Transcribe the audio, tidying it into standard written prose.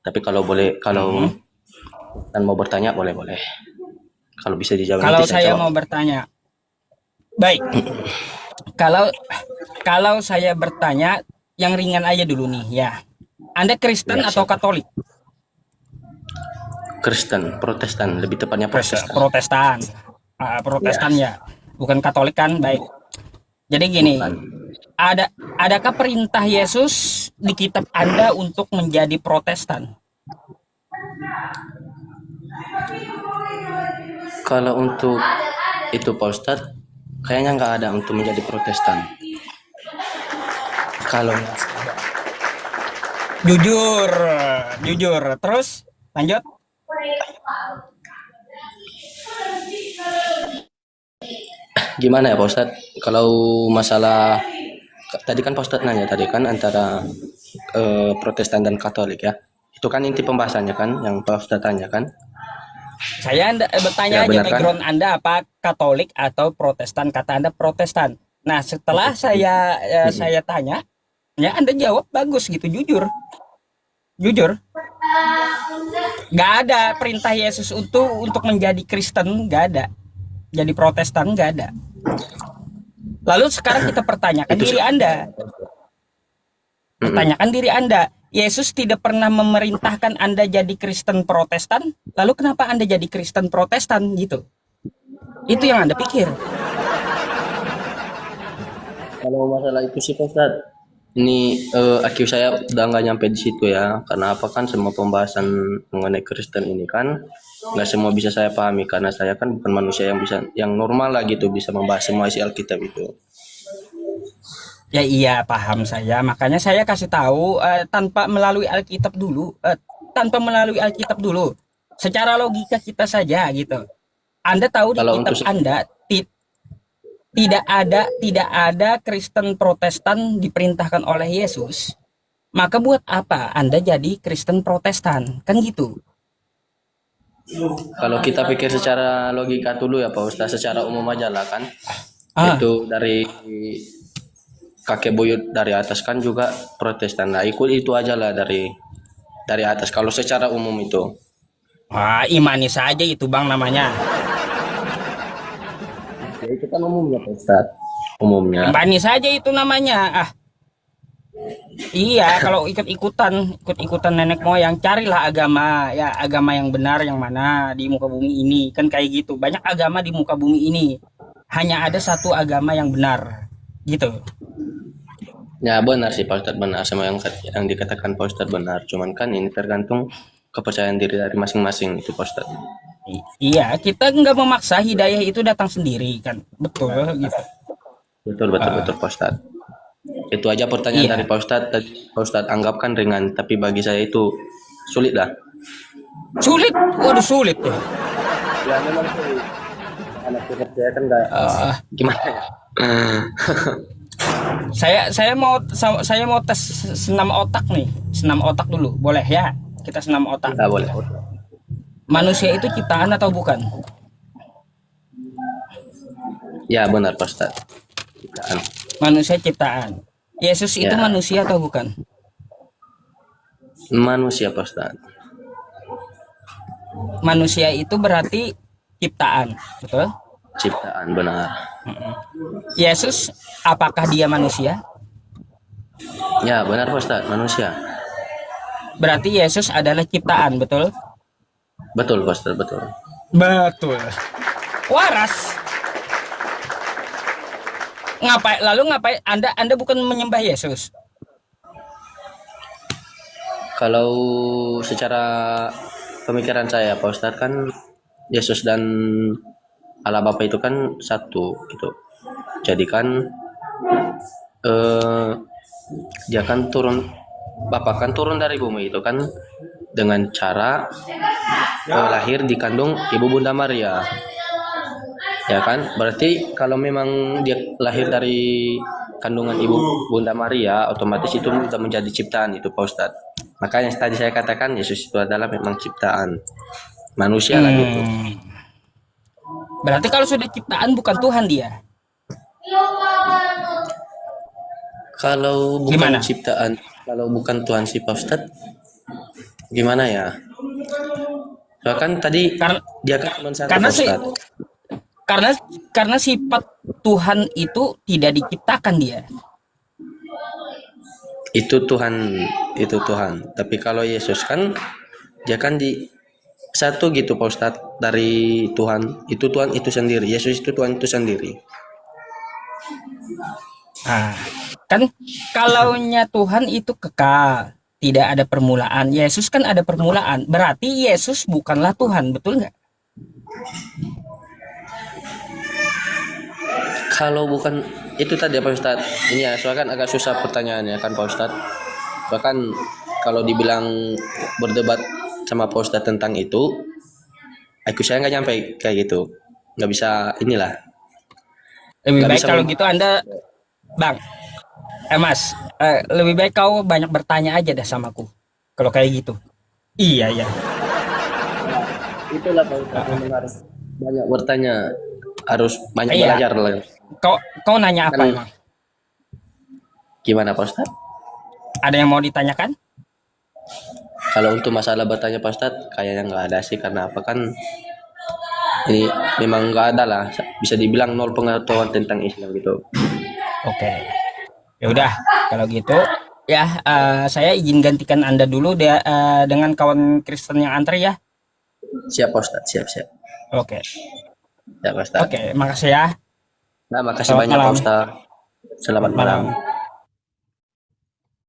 Tapi kalau kan mau bertanya boleh. Kalau bisa dijawab Kalau nanti saya saya jawab. mau bertanya, baik. Kalau kalau saya bertanya yang ringan aja dulu nih ya. Anda Kristen Ya, atau siapa? Katolik? Kristen, Protestan, lebih tepatnya Kristen, Protestan. Protestan. Ya, Protestan ya, bukan Katolik kan? Baik. Jadi gini, bukan. adakah perintah Yesus di kitab Anda untuk menjadi Protestan? Kalau untuk itu Pak Ustadz, kayaknya nggak ada untuk menjadi Protestan. Kalau Jujur, jujur. Terus lanjut. gimana ya Pak Ustadz? Kalau masalah tadi kan Pak Ustadz nanya tadi kan antara Protestan dan Katolik ya. Itu kan inti pembahasannya kan yang Pak Ustadz tanya kan? Saya Ya bertanya aja benar kan? background Anda apa Katolik atau Protestan? Kata Anda Protestan. Nah, setelah saya tanya, ya Anda jawab bagus gitu, jujur. Jujur, nggak ada perintah Yesus untuk menjadi Kristen, nggak ada. Jadi Protestan, nggak ada. Lalu sekarang kita pertanyakan Itu diri Anda. Pertanyakan diri Anda. Yesus tidak pernah memerintahkan Anda jadi Kristen Protestan. Lalu kenapa Anda jadi Kristen Protestan gitu? Itu yang Anda pikir. kalau masalah itu sih Pak Ustadz, ini IQ saya udah nggak nyampe di situ ya. Karena apa kan semua pembahasan mengenai Kristen ini kan nggak semua bisa saya pahami karena saya kan bukan manusia yang bisa yang normal lah gitu bisa membahas semua isi Alkitab itu. Ya iya, paham saya. Makanya saya kasih tahu tanpa melalui Alkitab dulu, tanpa melalui Alkitab dulu. Secara logika kita saja gitu. Anda tahu di Kalau untuk kitab Anda tidak ada Kristen Protestan diperintahkan oleh Yesus. Maka buat apa Anda jadi Kristen Protestan? Kan gitu. kalau kita pikir secara logika dulu ya Pak Ustadz, secara umum aja lah kan. Ah, Itu dari kakek buyut dari atas kan juga Protestan lah. Ikut itu aja lah dari atas. Kalau secara umum itu. imani saja itu Bang namanya. Ya itu kan umumnya Pak Ustadz. Umumnya. Imani saja itu namanya. Iya, kalau ikut-ikutan nenek moyang, carilah agama, ya agama yang benar yang mana di muka bumi ini, kan kayak gitu. Banyak agama di muka bumi ini, hanya ada satu agama yang benar, gitu. Ya benar sih Pak Ustadz benar sama yang dikatakan Pak Ustadz benar. Cuman kan ini tergantung kepercayaan diri dari masing-masing itu Pak Ustadz. Iya, kita nggak memaksa hidayah itu datang sendiri, kan, betul, gitu. Betul betul Ah, betul Pak Ustadz. Itu aja pertanyaan dari iya, Pak Ustadz. Tadi Pak Ustadz anggapkan ringan, tapi bagi saya itu sulit lah. sulit, waduh sulit tuh. Ya memang sulit. Anak kita saya kan nggak Ah, gimana ya? saya mau tes senam otak nih, senam otak dulu, boleh ya? Kita senam otak. Nggak boleh. Manusia itu ciptaan atau bukan? Ya benar Pak Ustadz. Bukan. Manusia ciptaan. Yesus itu Ya manusia atau bukan? manusia Pak Ustadz. Manusia itu berarti ciptaan, betul? Ciptaan benar. Yesus, apakah dia manusia? Ya benar Pak Ustadz manusia. Berarti Yesus adalah ciptaan, betul? Betul Pak Ustadz betul. Betul. Waras. Ngapain Anda bukan menyembah Yesus? Kalau secara pemikiran saya Pak Ustadz kan Yesus dan Allah Bapa itu kan satu gitu. Jadi kan eh, dia kan turun Bapa kan turun dari bumi itu kan dengan cara lahir di kandung Ibu Bunda Maria. Ya kan? Berarti kalau memang dia lahir dari kandungan Ibu Bunda Maria, otomatis itu sudah menjadi ciptaan itu Pak Ustadz. Makanya tadi saya katakan Yesus itu adalah memang ciptaan manusia lah gitu. Berarti kalau sudah ciptaan bukan Tuhan dia. Kalau bukan Gimana? ciptaan, kalau bukan Tuhan si Pak Ustadz, Gimana ya? Soalnya kan tadi Karena dia kan cuma satu karena Pak sih Ustadz. karena karena sifat Tuhan itu tidak diciptakan dia. Itu Tuhan, itu Tuhan. Tapi kalau Yesus kan dia kan di satu gitu Pak Ustadz dari Tuhan. Itu Tuhan itu sendiri. Yesus itu Tuhan itu sendiri. Nah, kan kalaunya Tuhan itu kekal, tidak ada permulaan. Yesus kan ada permulaan. Berarti Yesus bukanlah Tuhan, betul nggak? Kalau bukan itu tadi ya Pak Ustadz. Ini ya, soalnya kan agak susah pertanyaannya kan Pak Ustadz. Soalnya kan kalau dibilang berdebat sama Pak Ustadz tentang itu, aku saya nggak nyampe kayak gitu. Nggak bisa inilah. Lebih Nggak baik bisa kalau gitu Anda, Bang, Mas, lebih baik kau banyak bertanya aja dah samaku. Kalau kayak gitu. Iya, iya. itulah Pak Ustadz memang harus banyak bertanya, harus banyak Iya. belajar lah. Kau nanya apa Kan emang? gimana Pak Ustadz? Ada yang mau ditanyakan? Kalau untuk masalah bertanya Pak Ustadz, kayaknya nggak ada sih karena apa kan ini memang nggak ada lah. Bisa dibilang nol pengetahuan tentang Islam gitu. Oke. Ya udah, kalau gitu ya saya izin gantikan Anda dulu dengan kawan Kristen yang antar ya. Siap Pak Ustadz, siap siap. Oke. Siap Pak Ustadz. Oke, makasih ya. Nah, makasih Selamat banyak Pak malam. Ustadz. Selamat malam. Malam.